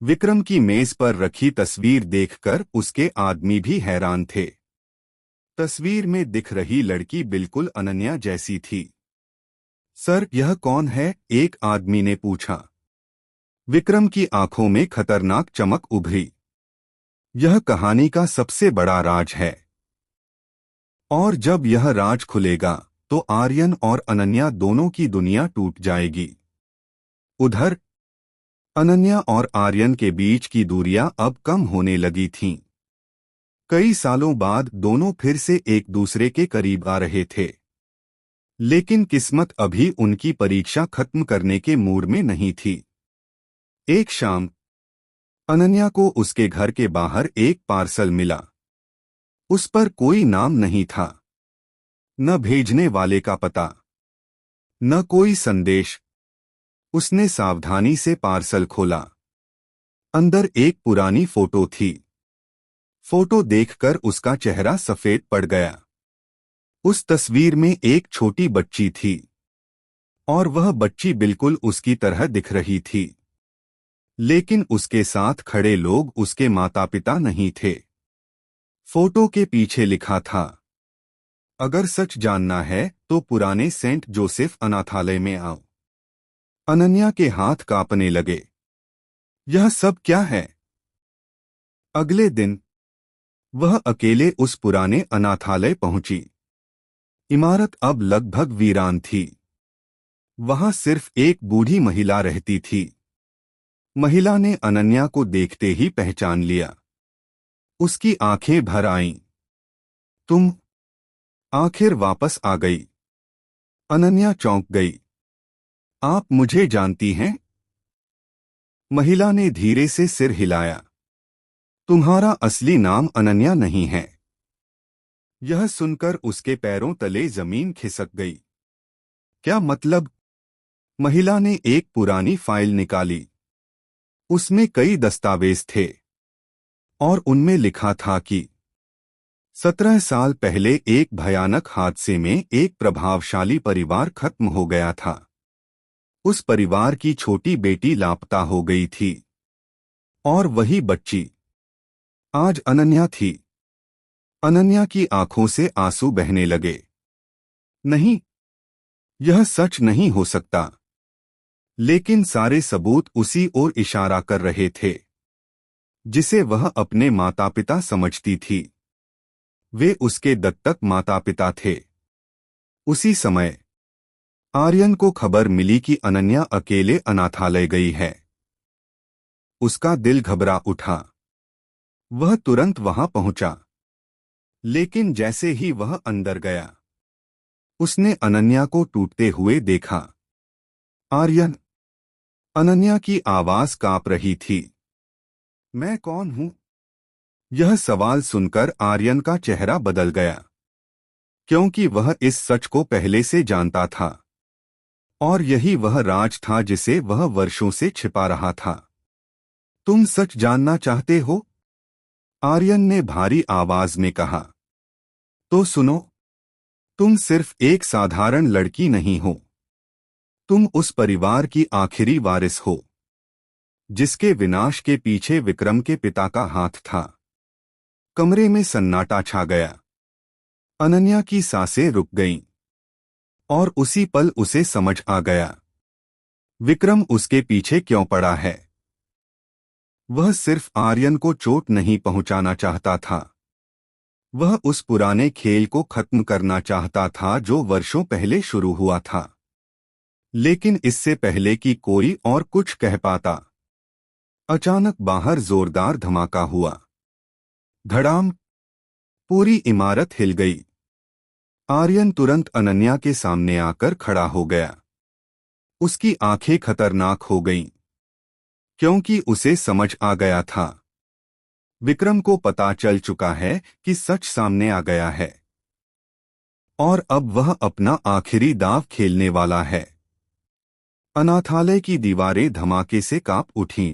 विक्रम की मेज पर रखी तस्वीर देखकर उसके आदमी भी हैरान थे। तस्वीर में दिख रही लड़की बिल्कुल अनन्या जैसी थी। सर, यह कौन है? एक आदमी ने पूछा। विक्रम की आंखों में खतरनाक चमक उभरी। यह कहानी का सबसे बड़ा राज है, और जब यह राज खुलेगा तो आर्यन और अनन्या दोनों की दुनिया टूट जाएगी। उधर अनन्या और आर्यन के बीच की दूरियां अब कम होने लगी थीं। कई सालों बाद दोनों फिर से एक दूसरे के करीब आ रहे थे, लेकिन किस्मत अभी उनकी परीक्षा खत्म करने के मूड में नहीं थी। एक शाम अनन्या को उसके घर के बाहर एक पार्सल मिला। उस पर कोई नाम नहीं था, न भेजने वाले का पता, न कोई संदेश। उसने सावधानी से पार्सल खोला। अंदर एक पुरानी फोटो थी। फोटो देखकर उसका चेहरा सफेद पड़ गया। उस तस्वीर में एक छोटी बच्ची थी, और वह बच्ची बिल्कुल उसकी तरह दिख रही थी। लेकिन उसके साथ खड़े लोग उसके माता पिता नहीं थे। फोटो के पीछे लिखा था, अगर सच जानना है तो पुराने सेंट जोसेफ अनाथालय में आओ। अनन्या के हाथ कांपने लगे। यह सब क्या है? अगले दिन वह अकेले उस पुराने अनाथालय पहुंची। इमारत अब लगभग वीरान थी। वहां सिर्फ एक बूढ़ी महिला रहती थी। महिला ने अनन्या को देखते ही पहचान लिया। उसकी आंखें भर आईं। तुम आखिर वापस आ गई। अनन्या चौंक गई। आप मुझे जानती हैं? महिला ने धीरे से सिर हिलाया। तुम्हारा असली नाम अनन्या नहीं है। यह सुनकर उसके पैरों तले जमीन खिसक गई। क्या मतलब? महिला ने एक पुरानी फाइल निकाली। उसमें कई दस्तावेज थे, और उनमें लिखा था कि 17 साल पहले एक भयानक हादसे में एक प्रभावशाली परिवार खत्म हो गया था। उस परिवार की छोटी बेटी लापता हो गई थी, और वही बच्ची आज अनन्या थी। अनन्या की आंखों से आंसू बहने लगे। नहीं, यह सच नहीं हो सकता। लेकिन सारे सबूत उसी ओर इशारा कर रहे थे, जिसे वह अपने माता पिता समझती थी। वे उसके दत्तक माता पिता थे। उसी समय आर्यन को खबर मिली कि अनन्या अकेले अनाथालय गई है। उसका दिल घबरा उठा। वह तुरंत वहां पहुंचा, लेकिन जैसे ही वह अंदर गया, उसने अनन्या को टूटते हुए देखा। आर्यन! अनन्या की आवाज कांप रही थी। मैं कौन हूं? यह सवाल सुनकर आर्यन का चेहरा बदल गया, क्योंकि वह इस सच को पहले से जानता था, और यही वह राज था जिसे वह वर्षों से छिपा रहा था। तुम सच जानना चाहते हो? आर्यन ने भारी आवाज में कहा। तो सुनो, तुम सिर्फ एक साधारण लड़की नहीं हो। तुम उस परिवार की आखिरी वारिस हो, जिसके विनाश के पीछे विक्रम के पिता का हाथ था। कमरे में सन्नाटा छा गया। अनन्या की सांसें रुक गईं, और उसी पल उसे समझ आ गया, विक्रम उसके पीछे क्यों पड़ा है। वह सिर्फ आर्यन को चोट नहीं पहुंचाना चाहता था। वह उस पुराने खेल को खत्म करना चाहता था जो वर्षों पहले शुरू हुआ था। लेकिन इससे पहले कि कोई और कुछ कह पाता, अचानक बाहर जोरदार धमाका हुआ। धड़ाम! पूरी इमारत हिल गई। आर्यन तुरंत अनन्या के सामने आकर खड़ा हो गया। उसकी आंखें खतरनाक हो गईं, क्योंकि उसे समझ आ गया था, विक्रम को पता चल चुका है कि सच सामने आ गया है, और अब वह अपना आखिरी दांव खेलने वाला है। अनाथालय की दीवारें धमाके से कांप उठीं।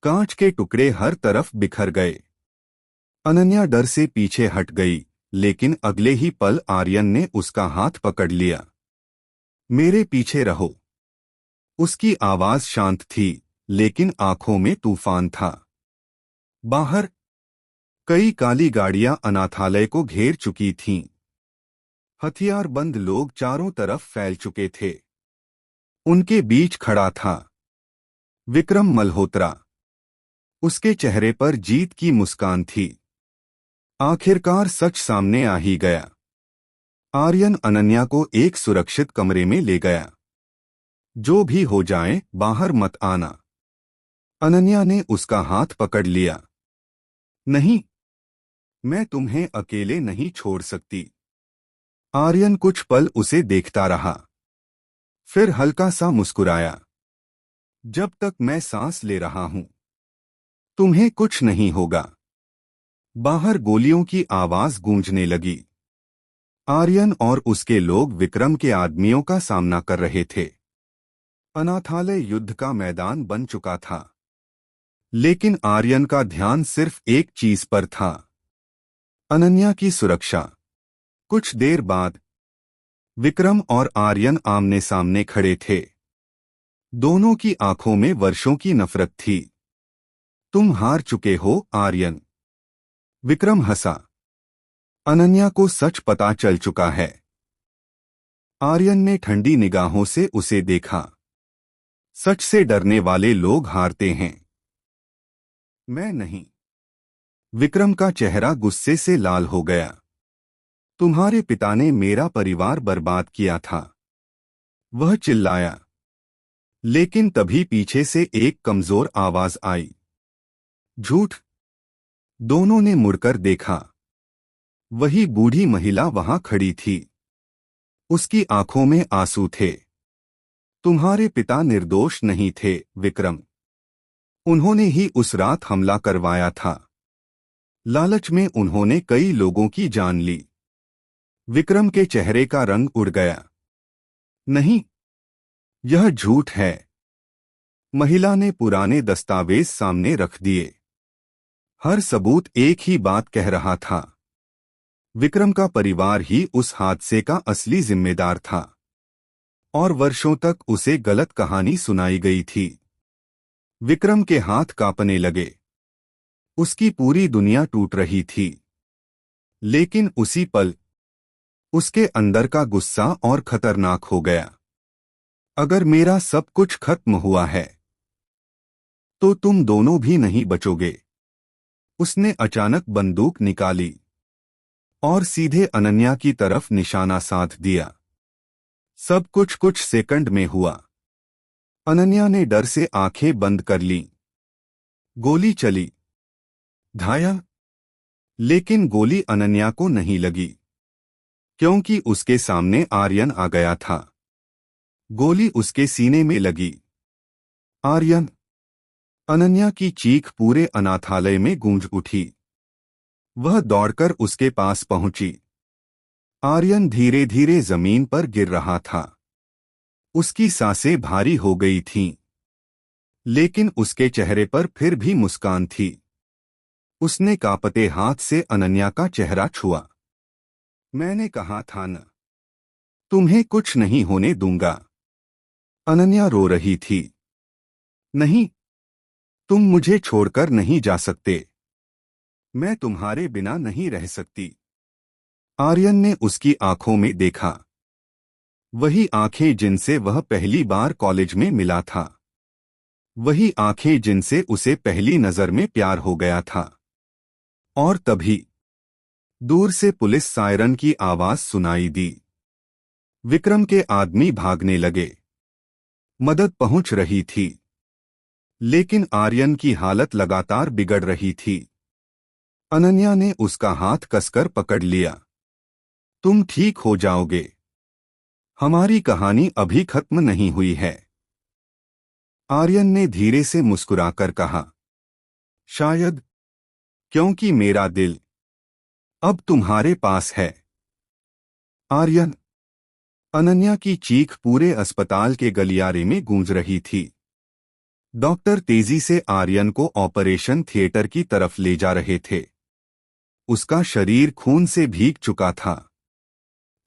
कांच के टुकड़े हर तरफ बिखर गए। अनन्या डर से पीछे हट गई, लेकिन अगले ही पल आर्यन ने उसका हाथ पकड़ लिया। मेरे पीछे रहो। उसकी आवाज शांत थी, लेकिन आंखों में तूफान था। बाहर कई काली गाड़ियां अनाथालय को घेर चुकी थीं। हथियारबंद लोग चारों तरफ फैल चुके थे। उनके बीच खड़ा था विक्रम मल्होत्रा। उसके चेहरे पर जीत की मुस्कान थी। आखिरकार सच सामने आ ही गया। आर्यन अनन्या को एक सुरक्षित कमरे में ले गया। जो भी हो जाए बाहर मत आना। अनन्या ने उसका हाथ पकड़ लिया। नहीं, मैं तुम्हें अकेले नहीं छोड़ सकती। आर्यन कुछ पल उसे देखता रहा, फिर हल्का सा मुस्कुराया। जब तक मैं सांस ले रहा हूं तुम्हें कुछ नहीं होगा। बाहर गोलियों की आवाज गूंजने लगी। आर्यन और उसके लोग विक्रम के आदमियों का सामना कर रहे थे। अनाथालय युद्ध का मैदान बन चुका था, लेकिन आर्यन का ध्यान सिर्फ एक चीज पर था, अनन्या की सुरक्षा। कुछ देर बाद विक्रम और आर्यन आमने सामने खड़े थे। दोनों की आंखों में वर्षों की नफरत थी। तुम हार चुके हो आर्यन। विक्रम हंसा। अनन्या को सच पता चल चुका है। आर्यन ने ठंडी निगाहों से उसे देखा। सच से डरने वाले लोग हारते हैं। मैं नहीं। विक्रम का चेहरा गुस्से से लाल हो गया। तुम्हारे पिता ने मेरा परिवार बर्बाद किया था। वह चिल्लाया, लेकिन तभी पीछे से एक कमजोर आवाज आई। झूठ। दोनों ने मुड़कर देखा। वही बूढ़ी महिला वहां खड़ी थी। उसकी आंखों में आंसू थे। तुम्हारे पिता निर्दोष नहीं थे विक्रम। उन्होंने ही उस रात हमला करवाया था। लालच में उन्होंने कई लोगों की जान ली। विक्रम के चेहरे का रंग उड़ गया। नहीं, यह झूठ है। महिला ने पुराने दस्तावेज सामने रख दिए। हर सबूत एक ही बात कह रहा था। विक्रम का परिवार ही उस हादसे का असली जिम्मेदार था, और वर्षों तक उसे गलत कहानी सुनाई गई थी। विक्रम के हाथ कांपने लगे। उसकी पूरी दुनिया टूट रही थी। लेकिन उसी पल उसके अंदर का गुस्सा और खतरनाक हो गया। अगर मेरा सब कुछ खत्म हुआ है तो तुम दोनों भी नहीं बचोगे। उसने अचानक बंदूक निकाली और सीधे अनन्या की तरफ निशाना साध दिया। सब कुछ सेकंड में हुआ। अनन्या ने डर से आंखें बंद कर लीं। गोली चली। घायल। लेकिन गोली अनन्या को नहीं लगी, क्योंकि उसके सामने आर्यन आ गया था। गोली उसके सीने में लगी। आर्यन। अनन्या की चीख पूरे अनाथालय में गूंज उठी। वह दौड़कर उसके पास पहुंची। आर्यन धीरे धीरे जमीन पर गिर रहा था। उसकी सांसें भारी हो गई थीं, लेकिन उसके चेहरे पर फिर भी मुस्कान थी। उसने कांपते हाथ से अनन्या का चेहरा छुआ। मैंने कहा था न, तुम्हें कुछ नहीं होने दूंगा। अनन्या रो रही थी। नहीं, तुम मुझे छोड़कर नहीं जा सकते। मैं तुम्हारे बिना नहीं रह सकती। आर्यन ने उसकी आंखों में देखा। वही आंखें जिनसे वह पहली बार कॉलेज में मिला था। वही आंखें जिनसे उसे पहली नजर में प्यार हो गया था। और तभी दूर से पुलिस सायरन की आवाज सुनाई दी। विक्रम के आदमी भागने लगे। मदद पहुंच रही थी, लेकिन आर्यन की हालत लगातार बिगड़ रही थी। अनन्या ने उसका हाथ कसकर पकड़ लिया। तुम ठीक हो जाओगे। हमारी कहानी अभी खत्म नहीं हुई है। आर्यन ने धीरे से मुस्कुराकर कहा। शायद, क्योंकि मेरा दिल अब तुम्हारे पास है। आर्यन। अनन्या की चीख पूरे अस्पताल के गलियारे में गूंज रही थी। डॉक्टर तेजी से आर्यन को ऑपरेशन थिएटर की तरफ ले जा रहे थे। उसका शरीर खून से भीग चुका था,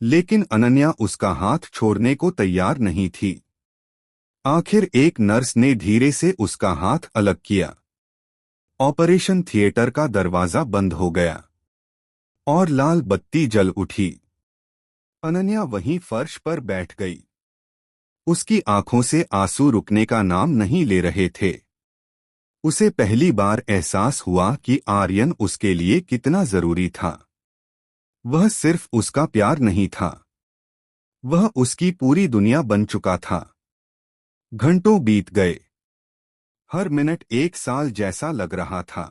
लेकिन अनन्या उसका हाथ छोड़ने को तैयार नहीं थी। आखिर एक नर्स ने धीरे से उसका हाथ अलग किया। ऑपरेशन थिएटर का दरवाजा बंद हो गया और लाल बत्ती जल उठी। अनन्या वहीं फर्श पर बैठ गई। उसकी आंखों से आंसू रुकने का नाम नहीं ले रहे थे। उसे पहली बार एहसास हुआ कि आर्यन उसके लिए कितना जरूरी था। वह सिर्फ उसका प्यार नहीं था, वह उसकी पूरी दुनिया बन चुका था। घंटों बीत गए। हर मिनट एक साल जैसा लग रहा था।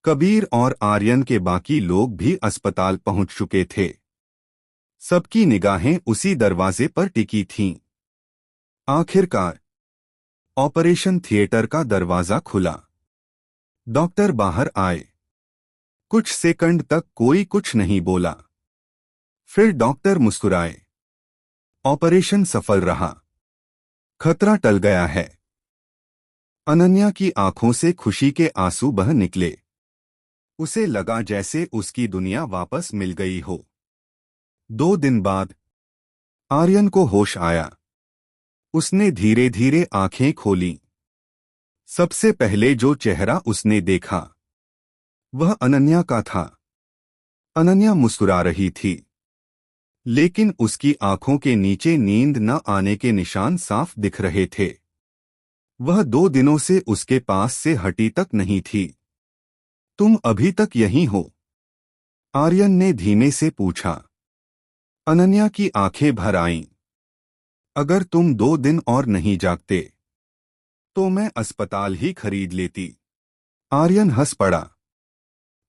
कबीर और आर्यन के बाकी लोग भी अस्पताल पहुंच चुके थे। सबकी निगाहें उसी दरवाजे पर टिकी थीं। आखिरकार ऑपरेशन थिएटर का दरवाजा खुला। डॉक्टर बाहर आए। कुछ सेकंड तक कोई कुछ नहीं बोला। फिर डॉक्टर मुस्कुराए। ऑपरेशन सफल रहा। खतरा टल गया है। अनन्या की आंखों से खुशी के आंसू बह निकले। उसे लगा जैसे उसकी दुनिया वापस मिल गई हो। 2 दिन बाद आर्यन को होश आया। उसने धीरे धीरे आंखें खोलीं। सबसे पहले जो चेहरा उसने देखा वह अनन्या का था। अनन्या मुस्कुरा रही थी, लेकिन उसकी आंखों के नीचे नींद न आने के निशान साफ दिख रहे थे। वह 2 दिनों से उसके पास से हटी तक नहीं थी। तुम अभी तक यहीं हो? आर्यन ने धीमे से पूछा। अनन्या की आंखें भर आईं। अगर तुम 2 दिन और नहीं जागते तो मैं अस्पताल ही खरीद लेती। आर्यन हंस पड़ा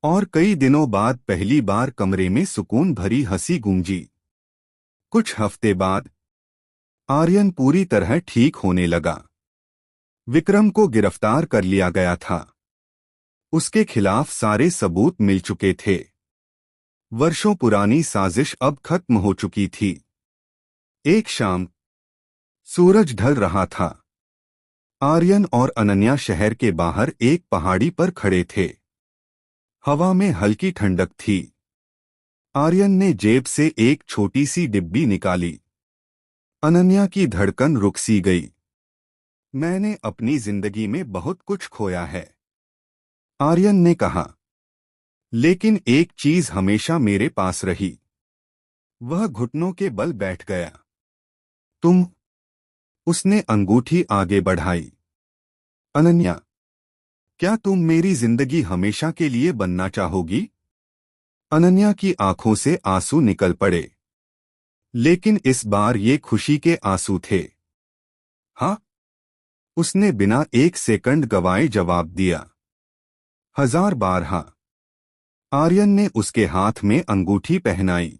और कई दिनों बाद पहली बार कमरे में सुकून भरी हंसी गूंजी। कुछ हफ्ते बाद आर्यन पूरी तरह ठीक होने लगा। विक्रम को गिरफ्तार कर लिया गया था। उसके खिलाफ सारे सबूत मिल चुके थे। वर्षों पुरानी साजिश अब खत्म हो चुकी थी। एक शाम सूरज ढल रहा था। आर्यन और अनन्या शहर के बाहर एक पहाड़ी पर खड़े थे। हवा में हल्की ठंडक थी। आर्यन ने जेब से एक छोटी सी डिब्बी निकाली। अनन्या की धड़कन रुक सी गई। मैंने अपनी जिंदगी में बहुत कुछ खोया है, आर्यन ने कहा, लेकिन एक चीज हमेशा मेरे पास रही। वह घुटनों के बल बैठ गया। तुम? उसने अंगूठी आगे बढ़ाई। अनन्या, क्या तुम मेरी जिंदगी हमेशा के लिए बनना चाहोगी? अनन्या की आंखों से आंसू निकल पड़े, लेकिन इस बार ये खुशी के आंसू थे। हाँ, उसने बिना एक सेकंड गवाए जवाब दिया। 1000 बार हाँ। आर्यन ने उसके हाथ में अंगूठी पहनाई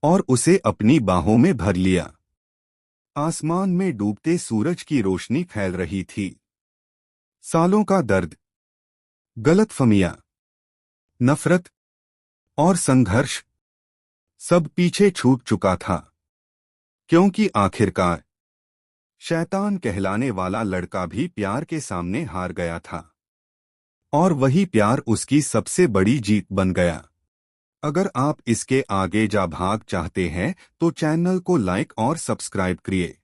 और उसे अपनी बाहों में भर लिया। आसमान में डूबते सूरज की रोशनी फैल रही थी। सालों का दर्द, गलतफहमियां, नफरत और संघर्ष सब पीछे छूट चुका था, क्योंकि आखिरकार शैतान कहलाने वाला लड़का भी प्यार के सामने हार गया था। और वही प्यार उसकी सबसे बड़ी जीत बन गया। अगर आप इसके आगे जा भाग चाहते हैं तो चैनल को लाइक और सब्सक्राइब करिए।